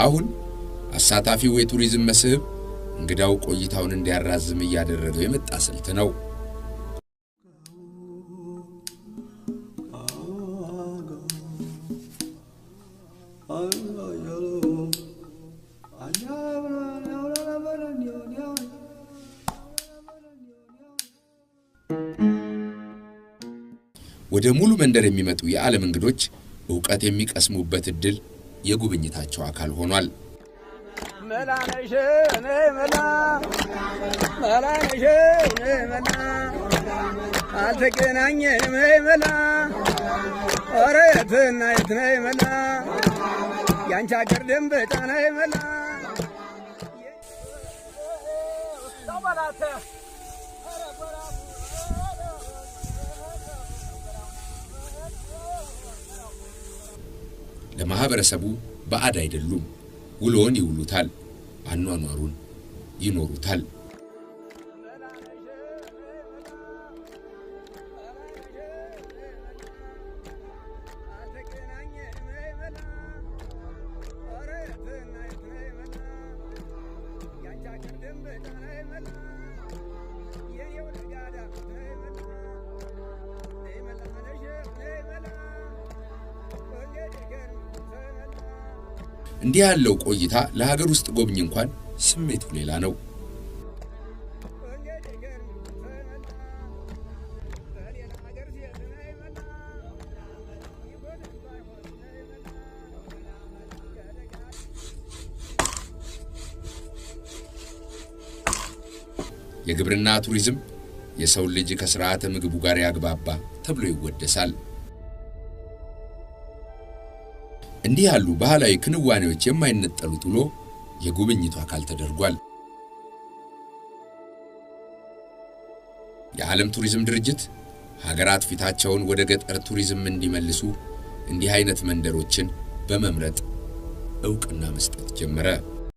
አሁን አሳታፊው የቱሪዝም መስህብ እንግዳው ቆይታውን እንዲያራዝም ያደረገው የመጣ ስልት ነው። ወደ ሙሉ መንደር የሚመጡ የዓለም እንግዶች ዕውቀት የሚቀስሙበት እድል የጉብኝታቸው አካል ሆኗል። መላነሽ ነመላ መላነሽ ነመላ አልተገናኘንም ነመላ ወረትና ነመላ ያንቺ አገር ደንበጫ ነመላ ተባላተ ለማህበረሰቡ ባዕድ አይደሉም። ውሎን ይውሉታል፣ አኗኗሩን ይኖሩታል። እንዲህ ያለው ቆይታ ለሀገር ውስጥ ጎብኝ እንኳን ስሜቱ ሌላ ነው። የግብርና ቱሪዝም የሰው ልጅ ከስርዓተ ምግቡ ጋር ያግባባ ተብሎ ይወደሳል። እንዲህ ያሉ ባህላዊ ክንዋኔዎች የማይነጠሉት ውሎ የጉብኝቱ አካል ተደርጓል። የዓለም ቱሪዝም ድርጅት ሀገራት ፊታቸውን ወደ ገጠር ቱሪዝም እንዲመልሱ እንዲህ አይነት መንደሮችን በመምረጥ ዕውቅና መስጠት ጀመረ።